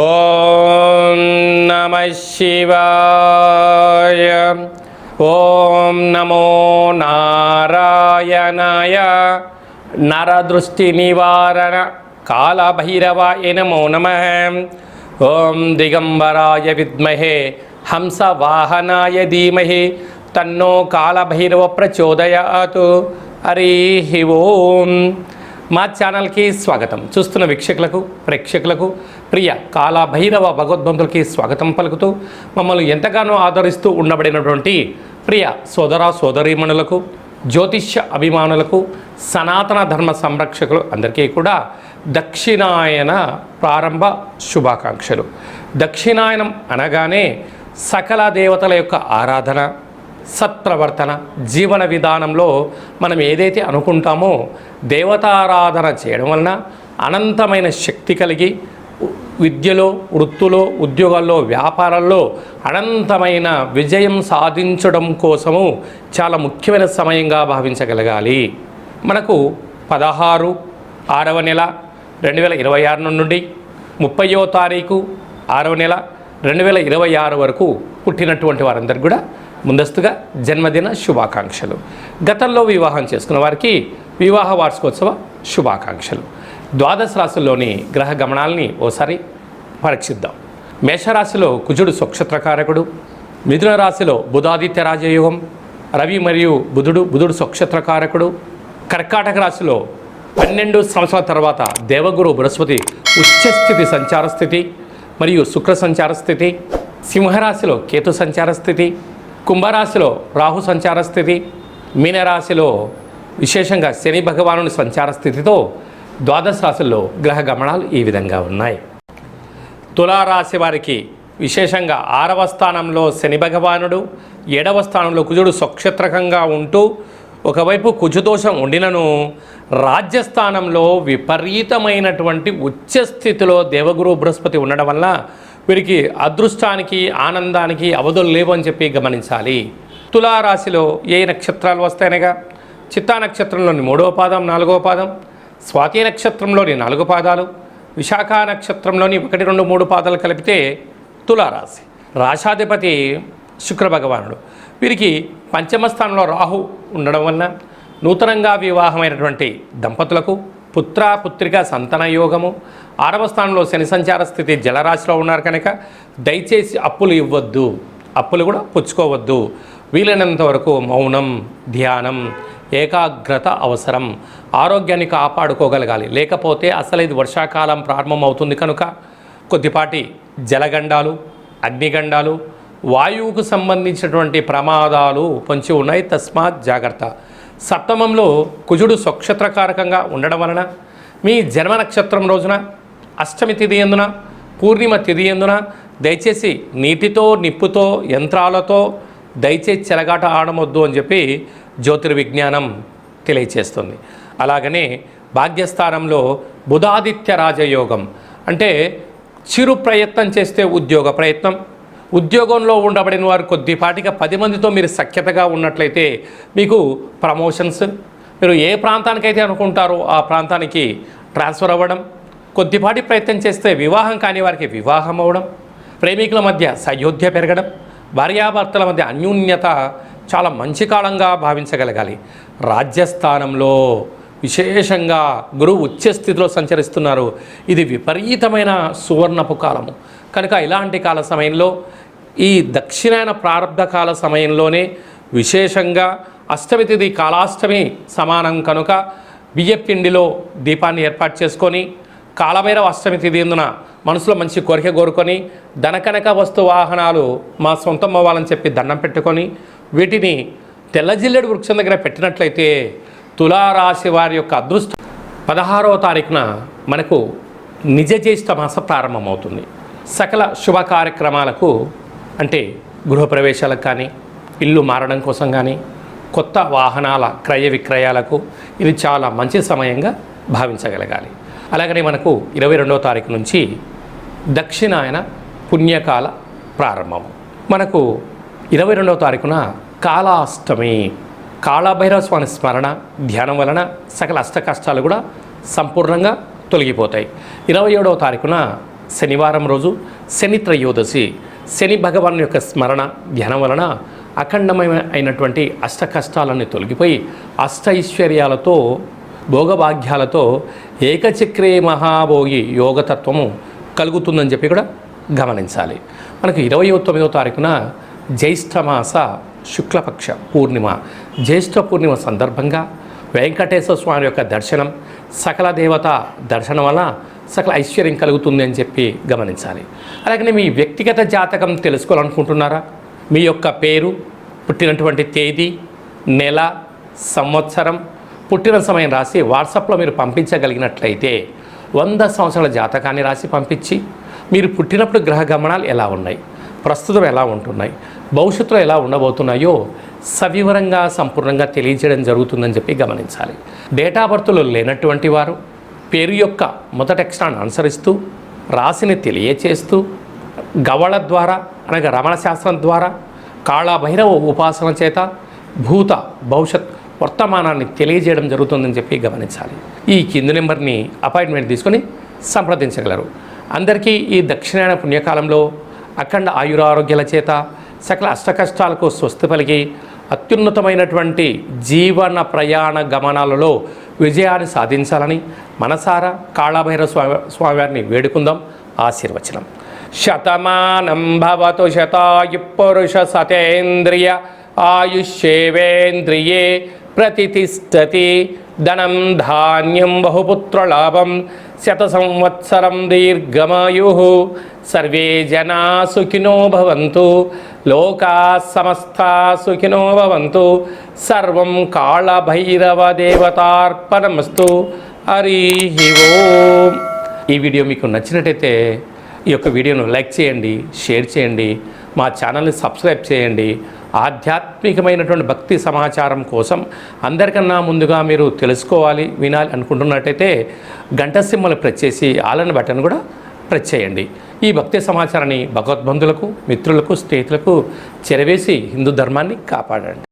ఓం నమః శివాయ. ఓం నమో నారాయణాయ. నరదృష్టి నివారణ కాళభైరవాయ నమో నమః. ఓం దిగంబరాయ విద్మహే హంసవాహనాయ ధీమహి తన్నో కాళభైరవ ప్రచోదయాత్. హరి ఓం. మా ఛానల్కి స్వాగతం. చూస్తున్న వీక్షకులకు ప్రేక్షకులకు ప్రియ కాళభైరవ భగవద్బంధులకి స్వాగతం పలుకుతూ మమ్మల్ని ఎంతగానో ఆదరిస్తూ ఉండబడినటువంటి ప్రియ సోదర సోదరీమణులకు, జ్యోతిష్య అభిమానులకు, సనాతన ధర్మ సంరక్షకులు అందరికీ కూడా దక్షిణాయన ప్రారంభ శుభాకాంక్షలు. దక్షిణాయనం అనగానే సకల దేవతల యొక్క ఆరాధన, సత్ప్రవర్తన, జీవన విధానంలో మనం ఏదైతే అనుకుంటామో దేవతారాధన చేయడం వలన అనంతమైన శక్తి కలిగి విద్యలో, వృత్తులో, ఉద్యోగాల్లో, వ్యాపారాల్లో అనంతమైన విజయం సాధించడం కోసము చాలా ముఖ్యమైన సమయంగా భావించగలగాలి. మనకు 16/6వ నెల 2026 నుండి 30వ తారీఖు 6వ నెల 2026 వరకు పుట్టినటువంటి వారందరికీ కూడా ముందస్తుగా జన్మదిన శుభాకాంక్షలు. గతంలో వివాహం చేసుకున్న వారికి వివాహ వార్షికోత్సవ శుభాకాంక్షలు. ద్వాదశ రాశుల్లోని గ్రహ గమనాల్ని ఓసారి పరీక్షిద్దాం. మేషరాశిలో కుజుడు స్వక్షత్రకారకుడు, మిథున రాశిలో బుధాదిత్య రాజయోగం, రవి మరియు బుధుడు స్వక్షత్రకారకుడు, కర్కాటక రాశిలో 12 సంవత్సరాల తర్వాత దేవగురు బృహస్పతి ఉచ్చస్థితి సంచార స్థితి మరియు శుక్ర సంచార స్థితి, సింహరాశిలో కేతు సంచార స్థితి, కుంభరాశిలో రాహు సంచార స్థితి, మీనరాశిలో విశేషంగా శని భగవానుని సంచార స్థితితో ద్వాదశ రాశుల్లో గ్రహ గమనాలు ఈ విధంగా ఉన్నాయి. తులారాశి వారికి విశేషంగా 6వ స్థానంలో శని భగవానుడు, 7వ స్థానంలో కుజుడు స్వక్షత్రకంగా ఉంటూ ఒకవైపు కుజదోషం ఉండినను రాజ్యస్థానంలో విపరీతమైనటువంటి ఉచ్చస్థితిలో దేవగురు బృహస్పతి ఉండడం వల్ల వీరికి అదృష్టానికి, ఆనందానికి అవధులు లేవని చెప్పి గమనించాలి. తులారాశిలో ఏ నక్షత్రాలు వస్తాయనగా చిత్తా నక్షత్రంలోని 3వ పాదం, 4వ పాదం, స్వాతి నక్షత్రంలోని 4 పాదాలు, విశాఖ నక్షత్రంలోని 1, 2, 3 పాదాలు కలిపితే తులారాశి. రాశాధిపతి శుక్ర భగవానుడు. వీరికి పంచమ స్థానంలో రాహు ఉండడం వలన నూతనంగా వివాహమైనటువంటి దంపతులకు పుత్రిక సంతాన యోగము. 6వ స్థానంలో శని సంచార స్థితి జలరాశిలో ఉన్నారు కనుక దయచేసి అప్పులు ఇవ్వద్దు, అప్పులు కూడా పుచ్చుకోవద్దు. వీలైనంత వరకు మౌనం, ధ్యానం, ఏకాగ్రత అవసరం. ఆరోగ్యాన్ని కాపాడుకోగలగాలి. లేకపోతే అసలు ఇది వర్షాకాలం ప్రారంభమవుతుంది కనుక కొద్దిపాటి జలగండాలు, అగ్నిగండాలు, వాయువుకు సంబంధించినటువంటి ప్రమాదాలు పొంచి ఉన్నాయి. తస్మాత్ జాగ్రత్త. సప్తమంలో కుజుడు స్వక్షత్రకారకంగా ఉండడం వలన మీ జన్మ నక్షత్రం రోజున అష్టమి తిథి ఎందున, పూర్ణిమ తిథి ఎందున దయచేసి నీటితో, నిప్పుతో, యంత్రాలతో దయచేసి చెలగాట ఆడమొద్దు అని చెప్పి జ్యోతిర్విజ్ఞానం తెలియచేస్తుంది. అలాగనే భాగ్యస్థానంలో బుధాదిత్య రాజయోగం అంటే చిరు ప్రయత్నం చేస్తే ఉద్యోగ ప్రయత్నం, ఉద్యోగంలో ఉండబడిన వారు కొద్దిపాటిగా 10 మందితో మీరు సఖ్యతగా ఉన్నట్లయితే మీకు ప్రమోషన్స్, మీరు ఏ ప్రాంతానికైతే అనుకుంటారో ఆ ప్రాంతానికి ట్రాన్స్ఫర్ అవ్వడం, కొద్దిపాటి ప్రయత్నం చేస్తే వివాహం కాని వారికి వివాహం అవ్వడం, ప్రేమికుల మధ్య సయోధ్య పెరగడం, భార్యాభర్తల మధ్య అన్యోన్యత చాలా మంచి కాలంగా భావించగలగాలి. రాజ్యస్థానంలో విశేషంగా గురువు ఉచ్చస్థితిలో సంచరిస్తున్నారు. ఇది విపరీతమైన సువర్ణపు కాలము కనుక ఇలాంటి కాల సమయంలో ఈ దక్షిణాయన ప్రారంభ కాల సమయంలోనే విశేషంగా అష్టమి తిథి కాలాష్టమి సమానం కనుక బియ్యపిండిలో దీపాన్ని ఏర్పాటు చేసుకొని కాలభైరవ అష్టమి తిథి ఎందున మనసులో మంచి కోరిక కోరుకొని ధనకనక వస్తు వాహనాలు మా సొంతం అవ్వాలని చెప్పి దండం పెట్టుకొని వీటిని తెల్లజిల్లెడు వృక్షం దగ్గర పెట్టినట్లయితే తులారాశి వారి యొక్క అదృష్టం 16వ తారీఖున మనకు నిజ జ్యేష్ఠ మాస ప్రారంభమవుతుంది. సకల శుభ కార్యక్రమాలకు అంటే గృహప్రవేశాలకు కానీ, ఇల్లు మారడం కోసం కానీ, కొత్త వాహనాల క్రయ విక్రయాలకు ఇది చాలా మంచి సమయంగా భావించగలగాలి. అలాగనే మనకు 22వ తారీఖు నుంచి దక్షిణాయన పుణ్యకాల ప్రారంభం. మనకు 22వ తారీఖున కాళాష్టమి. కాళభైరవ స్వామి స్మరణ, ధ్యానం వలన సకల అష్ట కష్టాలు కూడా సంపూర్ణంగా తొలగిపోతాయి. 27వ తారీఖున శనివారం రోజు శని త్రయోదశి, శని భగవాన్ యొక్క స్మరణ ధ్యానం వలన అఖండమైనటువంటి అష్ట కష్టాలన్నీ తొలగిపోయి అష్ట ఐశ్వర్యాలతో భోగభాగ్యాలతో ఏకచక్రే మహాభోగి యోగతత్వము కలుగుతుందని చెప్పి కూడా గమనించాలి. మనకు 29వ తారీఖున జ్యేష్ఠమాస శుక్లపక్ష పూర్ణిమ, జ్యేష్ఠ పూర్ణిమ సందర్భంగా వెంకటేశ్వర స్వామి యొక్క దర్శనం, సకల దేవత దర్శనం వల్ల సకల ఐశ్వర్యం కలుగుతుంది అని చెప్పి గమనించాలి. అలాగనే మీ వ్యక్తిగత జాతకం తెలుసుకోవాలనుకుంటున్నారా? మీ యొక్క పేరు, పుట్టినటువంటి తేదీ, నెల, సంవత్సరం, పుట్టిన సమయం రాసి వాట్సాప్లో మీరు పంపించగలిగినట్లయితే 100 సంవత్సరాల జాతకాన్ని రాసి పంపించి మీరు పుట్టినప్పుడు గ్రహ గమనాలు ఎలా ఉన్నాయి, ప్రస్తుతం ఎలా ఉంటున్నాయి, భవిష్యత్తులో ఎలా ఉండబోతున్నాయో సవివరంగా సంపూర్ణంగా తెలియజేయడం జరుగుతుందని చెప్పి గమనించాలి. డేట్ ఆఫ్ బర్త్లో లేనటువంటి వారు పేరు యొక్క మొదటి అక్షరాన్ని అనుసరిస్తూ రాశిని తెలియచేస్తూ గవళ ద్వారా అనగా రమణ శాస్త్రం ద్వారా కాళభైరవ ఉపాసన చేత భూత భవిష్యత్ వర్తమానాన్ని తెలియజేయడం జరుగుతుందని చెప్పి గమనించాలి. ఈ కింది నెంబర్ని అపాయింట్మెంట్ తీసుకొని సంప్రదించగలరు. అందరికీ ఈ దక్షిణాయన పుణ్యకాలంలో అఖండ ఆయురారోగ్యాల చేత సకల అష్టకష్టాలకు స్వస్తి పలికి అత్యున్నతమైనటువంటి జీవన ప్రయాణ గమనాలలో విజయాన్ని సాధించాలని మనసారా కాళభైరవ స్వామివారిని వేడుకుందాం. ఆశీర్వచనం. శతమానం భవతు శతాయు పురుష సతేంద్రియ ఆయుష్యేవేంద్రియే ప్రతిష్టతి. ధనం ధాన్యం బహుపుత్రలాభం శత సంవత్సరం దీర్ఘమాయు. సర్వే జనా సుఖినో భవంతు. లోకా సమస్తా సుఖినో భవంతు. సర్వం కాళభైరవ దేవతార్పణమస్తు. హరి ఓం. ఈ వీడియో మీకు నచ్చినట్టయితే ఈ యొక్క వీడియోను లైక్ చేయండి, షేర్ చేయండి, మా ఛానల్ని సబ్స్క్రైబ్ చేయండి. ఆధ్యాత్మికమైనటువంటి భక్తి సమాచారం కోసం అందరికన్నా ముందుగా మీరు తెలుసుకోవాలి, వినాలి అనుకుంటున్నట్టయితే గంట సింబల్ ప్రెస్ చేసి ఆలన్ బటన్ కూడా ప్రెస్ చేయండి. ఈ భక్తి సమాచారాన్ని భగవద్బంధులకు, మిత్రులకు, స్నేహితులకు చేరవేసి హిందూ ధర్మాన్ని కాపాడండి.